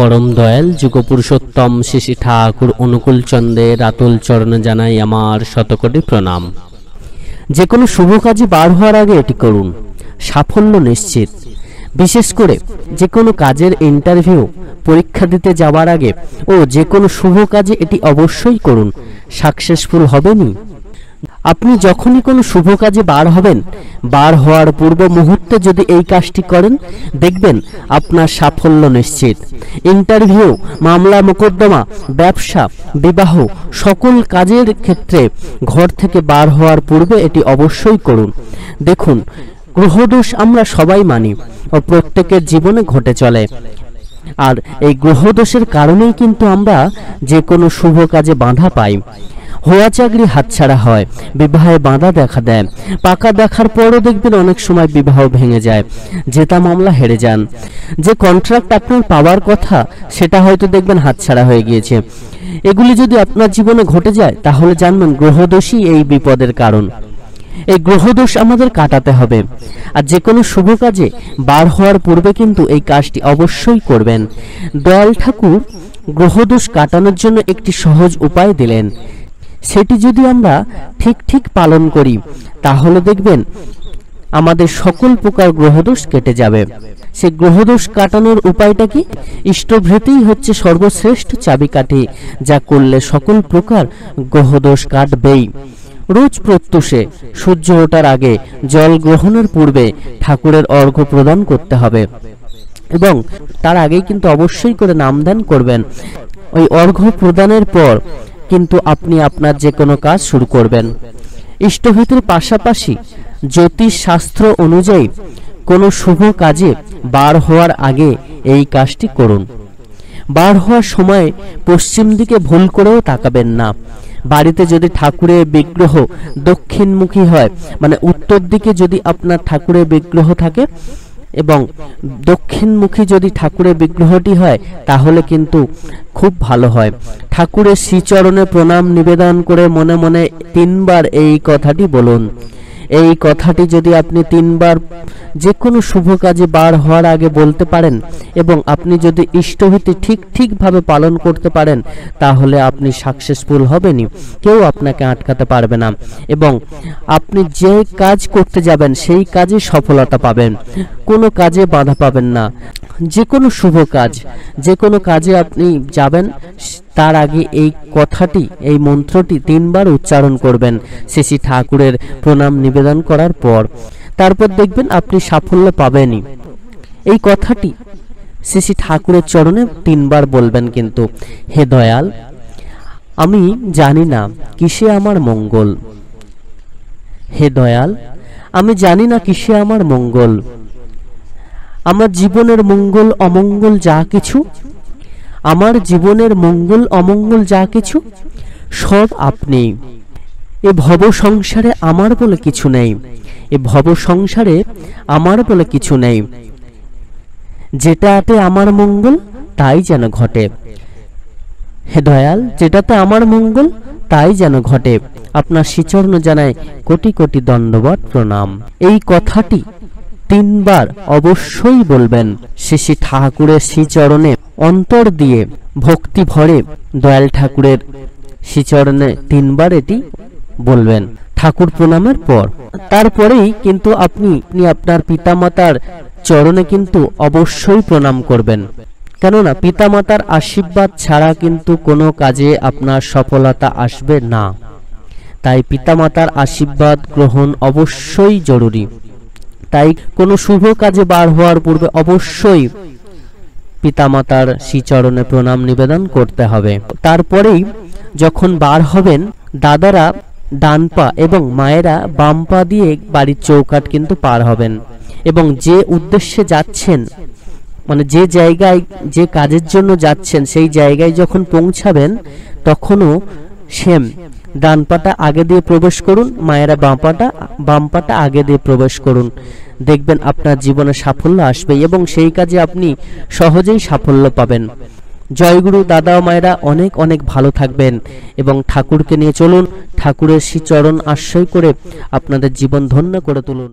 পরম দয়াল যুগপুরুষোত্তম শ্রী শ্রী ঠাকুর অনুকূল চন্দ্রের আতুল চরণে জানাই আমার শতকোটি প্রণাম। যে কোনো শুভ কাজে বার হওয়ার আগে এটি করুন, সাফল্য নিশ্চিত। বিশেষ করে যে কোনো কাজের ইন্টারভিউ পরীক্ষা দিতে যাওয়ার আগে ও যে কোনো শুভ কাজে এটি অবশ্যই করুন, সাকসেসফুল হবেনই। আপনি যখনই কোনো শুভ কাজে বার হবেন, বার হওয়ার পূর্ব মুহূর্তে যদি এই কাজটি করেন, দেখবেন আপনার সাফল্য নিশ্চিত। ইন্টারভিউ, মামলা মোকদ্দমা, ব্যবসা, বিবাহ সকল কাজের ক্ষেত্রে ঘর থেকে বার হওয়ার পূর্বে এটি অবশ্যই করুন। দেখুন, গ্রহদোষ আমরা সবাই মানি ও প্রত্যেকের জীবনে ঘটে চলে, আর এই গ্রহদোষের কারণেই কিন্তু আমরা যে কোনো শুভ কাজে বাধা পাই। হওয়া চাকরি হাতছাড়া হয়, বিবাহে বাধা দেখা দেয়, পাকা দেখার পরও দেখবেন অনেক সময় বিবাহ ভেঙে যায়, জেতা মামলা হেরে যান। যে কন্ট্রাক্ট আপনার পাওয়ার কথা সেটা হয়তো দেখবেন হাতছাড়া হয়ে গিয়েছে। এগুলি যদি আপনার জীবনে ঘটে যায় তাহলে জানবেন গ্রহদোষই এই বিপদের কারণ। এই গ্রহদোষ আমাদের কাটাতে হবে, আর যে কোনো শুভ কাজে বার হওয়ার পূর্বে কিন্তু এই কাজটি অবশ্যই করবেন। দয়াল ঠাকুর গ্রহদোষ কাটানোর জন্য একটি সহজ উপায় দিলেন, সেটি যদি আমরা ঠিক পালন করি তাহলে দেখবেন আমাদের সকল প্রকার গ্রহদোষ কেটে যাবে। সেই গ্রহদোষ কাটানোর উপায়টা কি? ইষ্টভৃতিই হচ্ছে সর্বশ্রেষ্ঠ চাবিকাঠি, যা করলে সকল প্রকার গ্রহদোষ কাটবেই। রোজ প্রত্যুষে সূর্য ওঠার আগে জল গ্রহণের পূর্বে ঠাকুরের অর্ঘ্য প্রদান করতে হবে, এবং তার আগেই কিন্তু অবশ্যই করে নামদান করবেন। ওই অর্ঘ্য প্রদানের পর কিন্তু আপনি আপনার যে কোনো কাজ শুরু করবেন। ইষ্টভীতির পাশাপাশি জ্যোতিষ শাস্ত্র অনুযায়ী কোনো শুভ কাজে বার হওয়ার আগে এই কাজটি করুন। বার হওয়ার সময় পশ্চিম দিকে ভুল করেও তাকাবেন না। বাড়িতে যদি ঠাকুরের বিগ্রহ দক্ষিণমুখী হয়, মানে উত্তর দিকে যদি আপনার ঠাকুরের বিগ্রহ থাকে এবং দক্ষিণমুখী যদি ঠাকুরের বিগ্রহটি হয় তাহলে কিন্তু খুব ভালো হয়। ঠাকুরের শ্রীচরণে প্রণাম নিবেদন করে মনে মনে 3 বার এই কথাটি বলুন। এই কথাটি যদি আপনি 3 বার যে কোনো শুভ কাজে বার হওয়ার আগে বলতে পারেন এবং আপনি যদি ইষ্টভীতি ঠিকভাবে পালন করতে পারেন তাহলে আপনি সাকসেসফুল হবেনই, কেউ আপনাকে আটকাতে পারবে না, এবং আপনি যে কাজ করতে যাবেন সেই কাজে সফলতা পাবেন, কোনো কাজে বাধা পাবেন না। যে কোনো শুভ কাজ, যে কোনো কাজে আপনি যাবেন তার আগে এই কথাটি, এই মন্ত্রটি 3 বার উচ্চারণ করবেন শ্রী ঠাকুরের প্রণাম নিবেদন করার পর। তারপর দেখবেন আপনি সাফল্য পাবেনই। এই কথাটি শ্রী ঠাকুরের চরণে 3 বার বলবেন কিন্তু, হে দয়াল, আমি জানি না কিসে আমার মঙ্গল। হে দয়াল, আমি জানি না কিসে আমার মঙ্গল। আমার জীবনের মঙ্গল অমঙ্গল যা কিছু, আমার জীবনের মঙ্গল অমঙ্গল যা কিছু সব আপনি। এ ভব সংসারে আমার বলে কিছু নেই, এ ভব সংসারে আমার বলে কিছু নেই। যেটাতে আমার মঙ্গল তাই যেন ঘটে। হে দয়াল, যেটাতে আমার মঙ্গল তাই যেন ঘটে। আপনার শ্রীচরণ জানায় কোটি কোটি দণ্ডবত প্রণাম। এই কথাটি 3 বার অবশ্যই বলবেন। শ্রী ঠাকুরের শ্রীচরণে অন্তর দিয়ে ভক্তি ভরে দয়াল ঠাকুরের শ্রীচরণে 3 বার এটি বলবেন ঠাকুর প্রণামের পর। তারপরেই কিন্তু আপনি আপনার পিতামাতার চরণে কিন্তু অবশ্যই প্রণাম করবেন, কেননা পিতামাতার আশীর্বাদ ছাড়া কিন্তু কোনো কাজে আপনার সফলতা আসবে না। তাই পিতামাতার আশীর্বাদ গ্রহণ অবশ্যই জরুরি। তাই কোনো শুভ কাজে বার হওয়ার পূর্বে অবশ্যই পিতামাতার শ্রীচরণে প্রণাম নিবেদন করতে হবে। তারপরেই যখন বার হবেন, দাদারা ডান পা এবং মায়েরা বাম পা দিয়ে বাড়ির চৌকাঠ কিন্তু পার হবেন, এবং যে উদ্দেশ্যে যাচ্ছেন, মানে যে জায়গায় যে কাজের জন্য যাচ্ছেন সেই জায়গায় যখন পৌঁছাবেন তখনও সেম ডান পাটা আগে দিয়ে প্রবেশ করুন, মায়েরা বাম পাটা আগে দিয়ে প্রবেশ করুন। দেখবেন আপনার জীবনে সাফল্য আসবে এবং সেই কাজে আপনি সহজেই সাফল্য পাবেন। জয়গুরু। দাদা ও মায়েরা অনেক অনেক ভালো থাকবেন এবং ঠাকুরকে নিয়ে চলুন। ঠাকুরের শ্রীচরণ আশ্রয় করে আপনাদের জীবন ধন্য করে তুলুন।